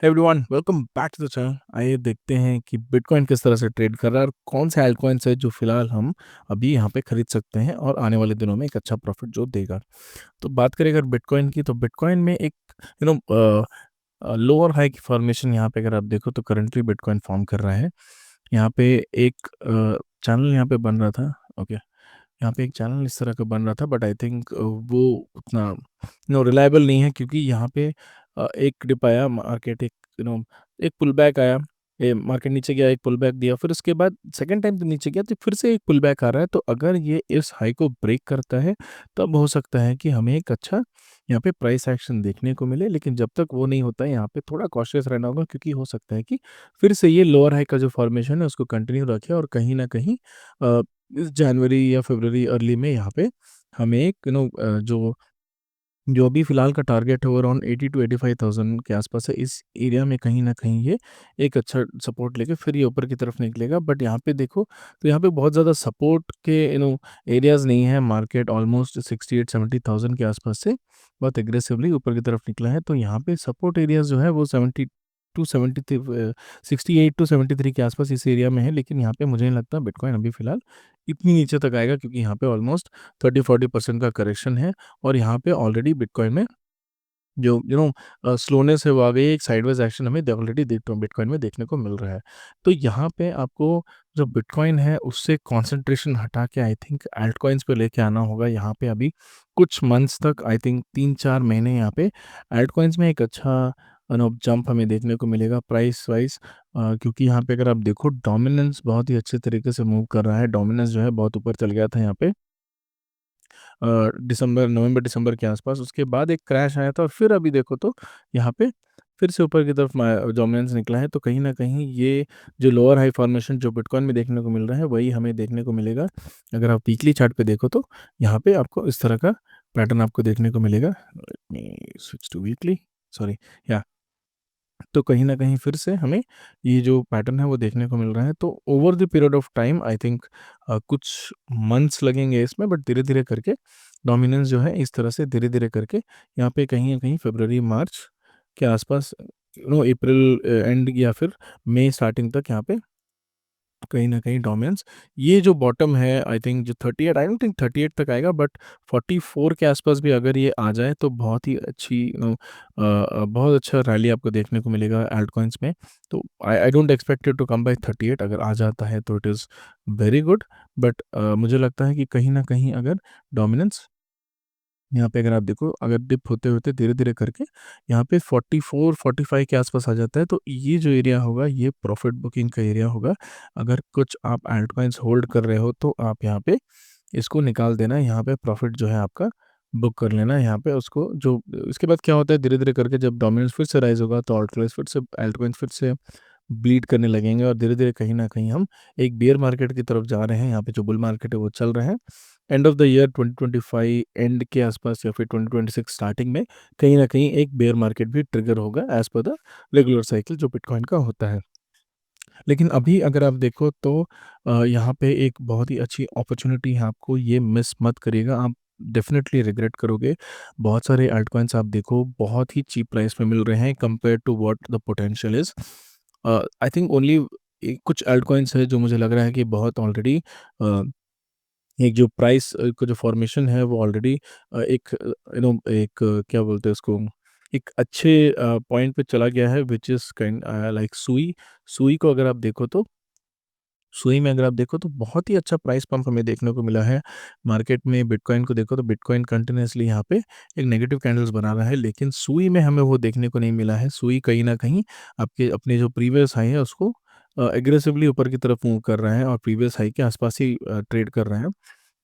Everyone welcome back to the channel. आइए देखते हैं कि बिटकॉइन किस तरह से ट्रेड कर रहा है और कौन से एल्टकॉइन्स है जो फिलहाल हम अभी यहाँ पे खरीद सकते हैं और आने वाले दिनों में एक अच्छा प्रॉफिट जो देगा। तो बात करें अगर बिटकॉइन की, तो बिटकॉइन में एक यू नो लोअर हाई की फॉर्मेशन यहाँ पे अगर आप देखो तो करंटली बिटकॉइन फॉर्म कर रहा है। यहाँ पे एक चैनल यहाँ पे बन रहा था। ओके, यहाँ पे एक चैनल इस तरह का बन रहा था, बट आई थिंक वो उतना रिलायबल नहीं है, क्योंकि यहाँ पे एक डिप आया मार्केट, एक एक पुल बैक आया। ये मार्केट नीचे गया, एक पुल बैक दिया, फिर उसके बाद सेकंड टाइम तो नीचे गया, तो फिर से एक पुल बैक आ रहा है। तो अगर ये इस हाई को ब्रेक करता है तब हो सकता है कि हमें एक अच्छा यहाँ पे प्राइस एक्शन देखने को मिले, लेकिन जब तक वो नहीं होता है यहाँ पे थोड़ा कॉशियस रहना होगा, क्योंकि हो सकता है कि फिर से ये लोअर हाई का जो फॉर्मेशन है उसको कंटिन्यू रखे और कहीं ना कहीं इस जनवरी या फरवरी अर्ली में यहाँ पे हमें एक जो जो अभी फिलहाल का टारगेट है वो अराउंड 80 to 85,000 के आसपास है। इस एरिया में कहीं ना कहीं ये एक अच्छा सपोर्ट लेके फिर ये ऊपर की तरफ निकलेगा। बट यहाँ पे देखो तो यहाँ पे बहुत ज़्यादा सपोर्ट के एरियाज नहीं है। मार्केट ऑलमोस्ट 68-70,000 के आसपास से बहुत एग्रेसिवली ऊपर की तरफ निकला है। तो यहाँ पे सपोर्ट एरियाज जो है वो 68 to 73 के आसपास इस एरिया में है। लेकिन यहाँ पे मुझे नहीं लगता बिटकॉइन अभी फिलहाल इतनी नीचे तक आएगा, क्योंकि यहाँ पे ऑलमोस्ट 30-40% का करेक्शन है। और यहाँ पे ऑलरेडी बिटकॉइन में जो स्लोनेस है वो आ गई है। एक साइडवेज एक्शन हमें ऑलरेडी बिटकॉइन में देखने को मिल रहा है। तो यहाँ पे आपको जो बिटकॉइन है उससे कंसंट्रेशन हटा के आई थिंक एल्टकॉइंस पे लेके आना होगा। यहाँ पे अभी कुछ मंथ्स तक, आई थिंक 3-4 महीने यहाँ पे एल्टकॉइंस में एक अच्छा जंप हमें देखने को मिलेगा प्राइस वाइज। क्योंकि यहाँ पे अगर आप देखो डोमिनेंस बहुत ही अच्छे तरीके से मूव कर रहा है। डोमिनेंस जो है बहुत ऊपर चल गया था यहाँ पे दिसंबर, नवंबर दिसंबर के आसपास। उसके बाद एक क्रैश आया था और फिर अभी देखो तो यहाँ पे फिर से ऊपर की तरफ डोमिनेंस निकला है। तो कहीं ना कहीं ये जो लोअर हाई फॉर्मेशन जो बिटकॉइन में देखने को मिल रहा है वही हमें देखने को मिलेगा। अगर आप वीकली चार्ट पे देखो तो यहाँ पे आपको इस तरह का पैटर्न आपको देखने को मिलेगा। स्विच टू वीकली, सॉरी, या तो कहीं न कहीं फिर से हमें ये जो पैटर्न है वो देखने को मिल रहा है। तो over the period of time I think कुछ मंथ्स लगेंगे इसमें, बट धीरे-धीरे करके डोमिनेंस जो है इस तरह से धीरे-धीरे करके यहाँ पे कहीं न कहीं फ़रवरी, मार्च के आसपास, अप्रैल एंड या फिर मई स्टार्टिंग तक यहाँ पे कहीं न कहीं डोमिनेंस, ये जो बॉटम है आई थिंक जो 38, आई डोंट थिंक 38 तक आएगा, बट 44 के आसपास भी अगर ये आ जाए तो बहुत ही अच्छी बहुत अच्छा रैली आपको देखने को मिलेगा एल्टकॉइन्स में। तो I don't expect it to come by 38। अगर आ जाता है तो it is very good. But मुझे लगता है कि कहीं न कहीं अगर डोमिनेंस यहाँ पे अगर आप देखो, अगर डिप होते-होते धीरे-धीरे करके यहाँ पे 44-45 के आसपास आ जाता है, तो ये जो एरिया होगा ये प्रॉफ़िट बुकिंग का एरिया होगा। अगर कुछ आप अल्टकॉइन्स होल्ड कर रहे हो तो आप यहाँ पे इसको निकाल देना, यहाँ पे प्रॉफ़िट जो है आपका बुक कर लेना। यहाँ पे उसको जो इसके बाद क्या होता है, धीरे-धीरे करके जब डोमिनेंस फिर से राइज़ होगा तो अल्टकॉइन्स फिर से ब्लीड करने लगेंगे और धीरे-धीरे कहीं न कहीं हम एक बियर मार्केट की तरफ जा रहे हैं। यहाँ पे जो बुल मार्केट है वो चल रहा है। End of the year 2025 and के आसपास या फिर 2026 स्टार्टिंग में कहीं न कहीं एक बेयर मार्केट भी ट्रिगर होगा as per the regular cycle जो बिटकॉइन का होता है। लेकिन अभी अगर आप देखो तो यहाँ पे एक बहुत ही अच्छी अपॉर्च्युनिटी है आपको, ये मिस मत करिएगा, आप डेफ़िनेटली रिग्रेट करोगे। बहुत सारे अल्टकॉइन्स आप देखो बहुत ही चीप प्राइस में मिल रहे हैं compare to what the potential is. I think only कुछ अल्टकॉइन्स है जो मुझे लग रहा है कि बहुत ऑलरेडी एक जो प्राइस का जो फॉर्मेशन है वो ऑलरेडी एक एक क्या बोलते हैं उसको, एक अच्छे पॉइंट पे चला गया है, व्हिच इज़ काइंड लाइक सुई। सुई को अगर आप देखो तो सुई में अगर आप देखो तो बहुत ही अच्छा प्राइस पंप हमें देखने को मिला है। मार्केट में बिटकॉइन को देखो तो बिटकॉइन कंटिन्यूअसली यहाँ पे एक नेगेटिव कैंडल्स बना रहा है, लेकिन सुई में हमें वो देखने को नहीं मिला है। सुई कहीं न कहीं आपके अपने जो प्रीवियस हाई है उसको एग्रेसिवली ऊपर की तरफ मूव कर रहा है और प्रीवियस हाई के आसपास ही ट्रेड कर रहे हैं।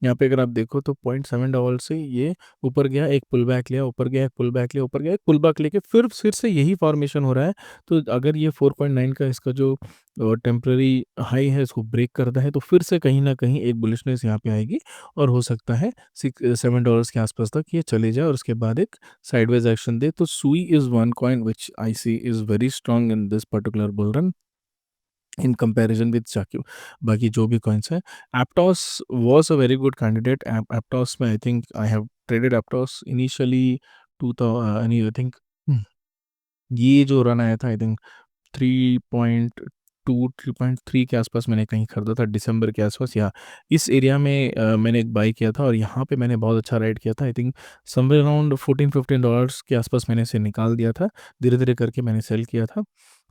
यहाँ पे अगर आप देखो तो $0.7 से ये ऊपर गया, एक पुल बैक लिया, ऊपर गया, एक पुल बैक लिया, ऊपर गया, एक पुल बैक लेके फिर से यही फॉर्मेशन हो रहा है। तो अगर ये 4.9 का इसका जो टेम्परेरी हाई है इसको ब्रेक करता है तो फिर से कहीं न कहीं एक बुलिशनेस यहाँ पे आएगी और हो सकता है $7 के आसपास तक ये चले जाए और उसके बाद एक साइडवेज एक्शन दे। तो Sui is one coin which I see is very strong in this particular bull run in comparison with चाक्यू। बाकी जो भी कॉइन्स हैं, Aptos was a very good candidate. Aptos में I think I have traded Aptos initially 2000 I think ये जो run आया था आई थिंक 3.2 3.3 के आसपास मैंने कहीं खरीदा था दिसंबर के आसपास, या इस एरिया में मैंने एक बाई किया था और यहाँ पे मैंने बहुत अच्छा राइड किया था। आई थिंक समवेयर अराउंड $14-15 के आसपास मैंने इसे निकाल दिया था, धीरे धीरे करके मैंने सेल किया था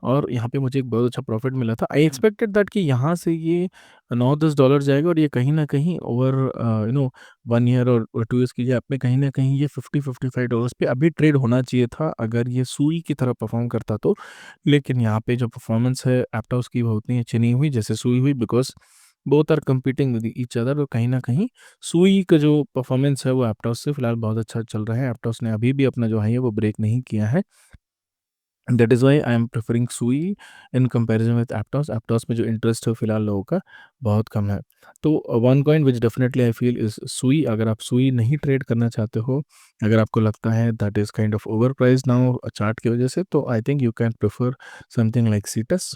और यहाँ पे मुझे एक बहुत अच्छा प्रॉफिट मिला था। आई एक्सपेक्टेड दैट कि यहाँ से ये $9-10 जाएगा और ये कहीं ना कहीं ओवर 1 ईयर और 2 ईयर्स की गैप में कहीं ना कहीं ये $50-55 पे अभी ट्रेड होना चाहिए था, अगर ये सुई की तरह परफॉर्म करता तो। लेकिन यहाँ पे जो परफॉर्मेंस है एप्टॉस की वो उतनी अच्छी नहीं हुई जैसे सुई हुई, because both are competing with each other, और कहीं ना कहीं सुई का जो परफॉर्मेंस है वो एप्टॉस से फिलहाल बहुत अच्छा चल रहा है। एप्टॉस ने अभी भी अपना जो है वो ब्रेक नहीं किया है। That is why I am preferring सुई इन कंपैरिजन विद एप्टॉस। एप्टॉस में जो इंटरेस्ट है फिलहाल लोगों का बहुत कम है। तो one coin which definitely I feel is सुई। अगर आप सुई नहीं ट्रेड करना चाहते हो, अगर आपको लगता है that is kind of over price now chart की वजह से, तो I think you can prefer something like seats.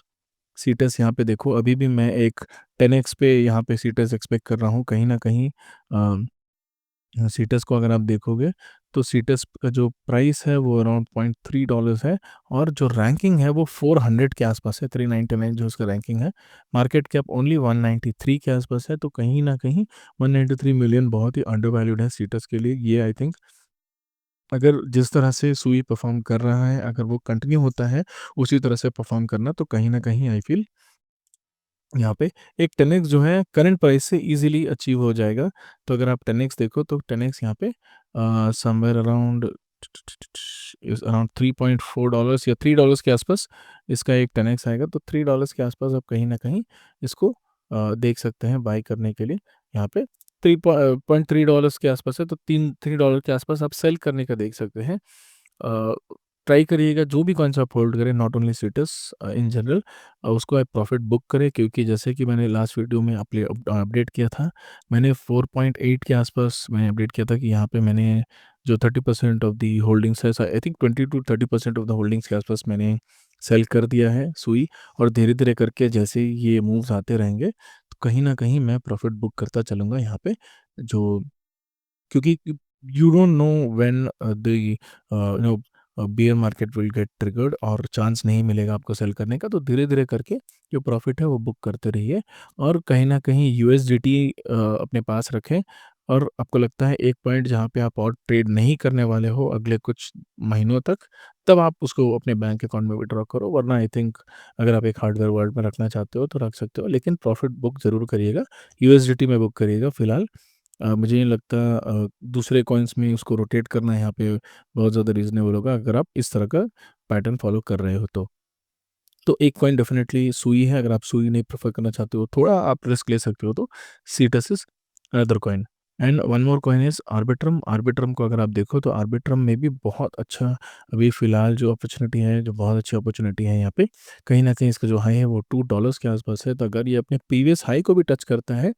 Seats यहाँ पे देखो, अभी भी मैं एक 10x पे यहाँ पे सीटस एक्सपेक्ट कर रहा हूँ। कहीं ना कहीं सीटस को अगर आप देखोगे तो सीटस का जो प्राइस है वो अराउंड $0.3 है, और जो रैंकिंग है वो 400 के आसपास है। 399 जो उसका रैंकिंग है, मार्केट कैप ओनली 193 के आसपास है। तो कहीं ना कहीं 193 मिलियन बहुत ही अंडर वैल्यूड है सीटस के लिए। ये आई थिंक अगर जिस तरह से सुई परफॉर्म कर रहा है, अगर वो कंटिन्यू होता है उसी तरह से परफॉर्म करना, तो कहीं ना कहीं आई फील यहाँ पे एक 10x जो है करंट प्राइस से इजीली अचीव हो जाएगा। तो अगर आप 10x देखो तो 10x यहाँ पे समवेयर अराउंड अराउंड $3.4 या $3 के आसपास इसका एक 10x आएगा। तो $3 के आसपास आप कहीं ना कहीं इसको देख सकते हैं बाई करने के लिए। यहाँ पे $3.3 के आसपास है, तो $3 के आसपास आप सेल करने का देख सकते हैं। ट्राई करिएगा जो भी कौन सा आप होल्ड करें, not only seats, in general उसको आप प्रॉफिट बुक करें, क्योंकि जैसे कि मैंने लास्ट वीडियो में अपडेट किया था, मैंने 4.8 के आसपास मैंने अपडेट किया था कि यहाँ पे मैंने जो 30% ऑफ दी होल्डिंग्स है, I think 20-30% of the holdings के आसपास मैंने सेल कर दिया है सुई। और धीरे धीरे करके जैसे ही ये मूव्स आते रहेंगे तो कहीं ना कहीं मैं प्रॉफिट बुक करता चलूँगा यहाँ पे। जो क्योंकि you don't know when the beer market will get triggered, और चांस नहीं मिलेगा आपको सेल करने का, तो धीरे धीरे करके जो प्रॉफिट है वो बुक करते रहिए। और कहीं ना कहीं यूएसडीटी अपने पास रखें, और आपको लगता है एक पॉइंट जहाँ पे आप और ट्रेड नहीं करने वाले हो अगले कुछ महीनों तक, तब आप उसको अपने बैंक अकाउंट में विड्रॉ करो। वरना आई थिंक अगर आप एक हार्डवेयर वर्ल्ड में रखना चाहते हो तो रख सकते हो, लेकिन प्रॉफिट बुक ज़रूर करिएगा, यूएसडीटी में बुक करिएगा फिलहाल। मुझे नहीं लगता दूसरे कॉइन्स में उसको रोटेट करना यहाँ पे बहुत ज़्यादा रीज़नेबल होगा, अगर आप इस तरह का पैटर्न फॉलो कर रहे हो तो। तो एक कॉइन डेफिनेटली सुई है, अगर आप सुई नहीं प्रेफर करना चाहते हो, थोड़ा आप रिस्क ले सकते हो, तो seats is another coin. And one more coin is Arbitrum. Arbitrum को अगर आप देखो तो आर्बिट्रम में भी बहुत अच्छा अभी फ़िलहाल जो अपॉर्चुनिटी है, जो बहुत अच्छी अपॉर्चुनिटी है यहाँ पे। कहीं ना कहीं इसका जो हाई है वो $2 के आसपास है, तो अगर ये अपने प्रीवियस हाई को भी टच करता है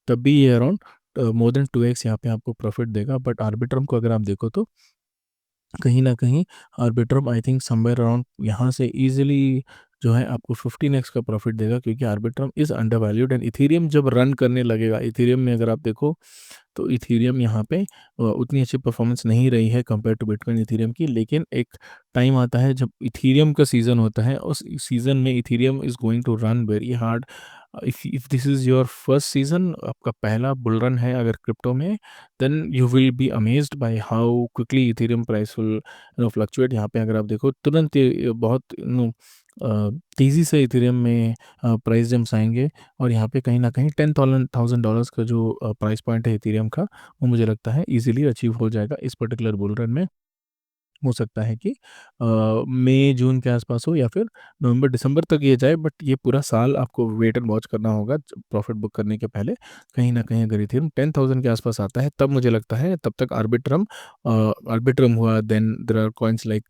तब भी ये अराउंड मोर देन 2x यहाँ पे आपको प्रॉफिट देगा। बट आर्बिट्रम को अगर आप देखो तो कहीं न कहीं Arbitrum I think somewhere around यहाँ से ईज़िली जो है आपको 15x का प्रॉफ़िट देगा, क्योंकि Arbitrum is undervalued. And Ethereum जब रन करने लगेगा, इथेरियम में अगर आप देखो तो इथेरियम यहाँ पे उतनी अच्छी परफॉर्मेंस नहीं रही है कंपेयर टू बिटकॉइन इथेरियम की। लेकिन एक टाइम आता है जब इथेरियम का सीज़न होता है, उस सीज़न में Ethereum is going to run very hard. If this is your first season, आपका पहला बुल रन है अगर क्रिप्टो में, then you will be amazed by how quickly Ethereum price will fluctuate. यहाँ पे अगर आप देखो तुरंत ये बहुत तेज़ी से इथेरियम में प्राइस जंप्स आएंगे, और यहाँ पे कहीं न कहीं $10,000 का जो प्राइस पॉइंट है इथेरियम का, वो मुझे लगता है ईज़िली अचीव हो जाएगा इस पर्टिकुलर बुल रन में। हो सकता है कि मई जून के आसपास हो, या फिर नवंबर दिसंबर तक ये जाए, बट ये पूरा साल आपको वेट एंड वॉच करना होगा प्रॉफिट बुक करने के पहले। कहीं ना कहीं अगर इथेरियम 10,000 के आसपास आता है तब मुझे लगता है तब तक आर्बिट्रम हुआ, then there are coins like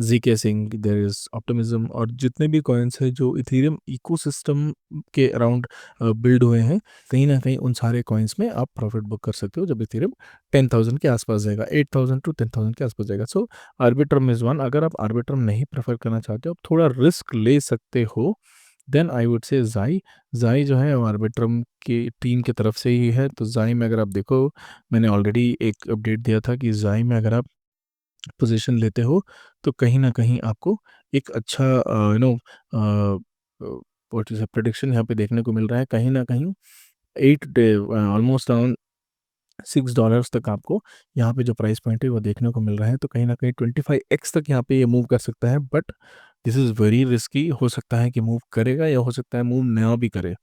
जीके सिंह, देयर इज ऑप्टिमिज्म, और जितने भी कॉइन्स हैं जो इथेरियम इकोसिस्टम के अराउंड बिल्ड हुए हैं, कहीं ना कहीं उन सारे कॉइन्स में आप प्रॉफिट बुक कर सकते हो जब इथेरियम 10,000 के आसपास जाएगा, 8,000 टू 10,000 के आसपास जाएगा। सो आर्बिट्रम इज़ वन। अगर आप आर्बिट्रम नहीं प्रेफर करना चाहते हो, आप थोड़ा रिस्क ले सकते हो, देन आई वुड से ज़ाई। ज़ाई जो है वो आर्बिट्रम की टीम की तरफ से ही है। तो ज़ाई में अगर आप देखो, मैंने ऑलरेडी एक अपडेट दिया था कि ज़ाई में अगर आप पोज़ीशन लेते हो, तो कहीं न कहीं आपको एक अच्छा व्हाट इज़ अ प्रेडिक्शन यहाँ पे देखने को मिल रहा है। कहीं न कहीं 8 डे ऑलमोस्ट अराउंड $6 तक आपको यहाँ पे जो प्राइस पॉइंट है वो देखने को मिल रहा है। तो कहीं न कहीं 25x तक यहाँ पे ये मूव कर सकता है, but this is very risky. हो सकता है कि मूव करेगा या हो सकता है मूव ना भी करे।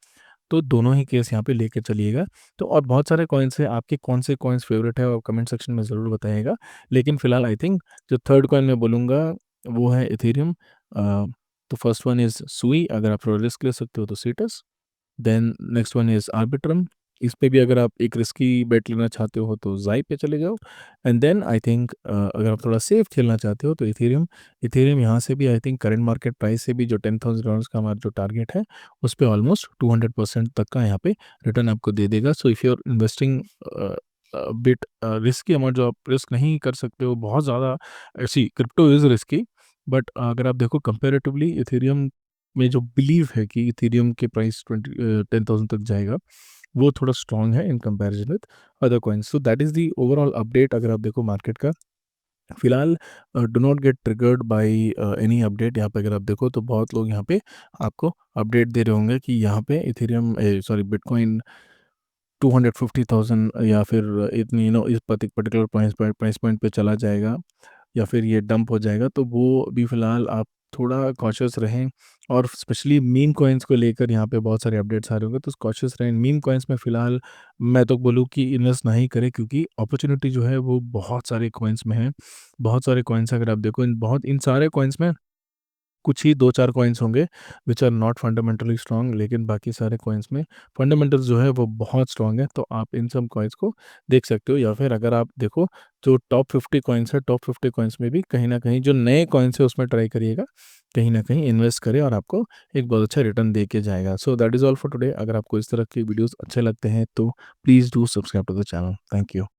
तो दोनों ही केस यहाँ पे लेके चलिएगा। तो और बहुत सारे कॉइन्स हैं, आपके कौन से कॉइन्स फ़ेवरेट है और कमेंट सेक्शन में ज़रूर बताइएगा। लेकिन फ़िलहाल आई थिंक जो थर्ड कॉइन मैं बोलूँगा वो है इथेरियम। तो फर्स्ट वन इज़ सुई, अगर आप थोड़ा रिस्क ले सकते हो तो सीटस। Then next one is Arbitrum. इस पे भी अगर आप एक रिस्की बेट लेना चाहते हो तो ज़ाई पे चले जाओ। एंड देन आई थिंक अगर आप थोड़ा सेफ खेलना चाहते हो तो इथेरियम। इथेरियम यहाँ से भी I think current market price से भी जो $10,000 का हमारा जो टारगेट है, उस पे ऑलमोस्ट 200% तक का यहाँ पे रिटर्न आपको दे देगा। So if you are investing bit risky amount, जो आप रिस्क नहीं कर सकते हो बहुत ज़्यादा, ऐसी क्रिप्टो इज़ रिस्की, बट अगर आप देखो कंपैरेटिवली इथेरियम में जो बिलीव है कि इथेरियम के प्राइस 10,000 तक जाएगा, वो थोड़ा स्ट्रॉन्ग है इन comparison with other coins. So that is the overall update अगर आप देखो मार्केट का। फिलहाल do not get triggered by any update. यहाँ पे अगर आप देखो तो बहुत लोग यहाँ पे आपको अपडेट दे रहे होंगे कि यहाँ पे इथेरियम सॉरी बिटकॉइन 250,000 या फिर इतनी इस पर्टिकुलर प्राइस पॉइंट पे चला जाएगा या फिर ये डंप हो जाएगा। तो वो भी फ़िलहाल आप थोड़ा कॉशियस रहें। और स्पेशली मीम कॉइन्स को लेकर यहाँ पे बहुत सारे अपडेट्स आ रहे होंगे, तो कॉशियस रहें। मीम कॉइन्स में फ़िलहाल मैं तो बोलूँ कि इन्वेस्ट नहीं करें, क्योंकि अपॉर्चुनिटी जो है वो बहुत सारे कॉइन्स में है। बहुत सारे कॉइन्स अगर आप देखो, इन सारे कॉइन्स में कुछ ही 2-4 कॉइन्स होंगे which are not fundamentally strong, लेकिन बाकी सारे कॉइन्स में फंडामेंटल्स जो है वो बहुत स्ट्रॉन्ग है। तो आप इन सब कॉइन्स को देख सकते हो, या फिर अगर आप देखो जो टॉप 50 कॉइन्स है, टॉप 50 कॉइन्स में भी कहीं न कहीं जो नए कॉइन्स है उसमें ट्राई करिएगा। कहीं न कहीं इन्वेस्ट करें और आपको एक बहुत अच्छा रिटर्न दे के जाएगा। So that is all for today. अगर आपको इस तरह की वीडियोज़ अच्छे लगते हैं तो please do subscribe to the channel. Thank you.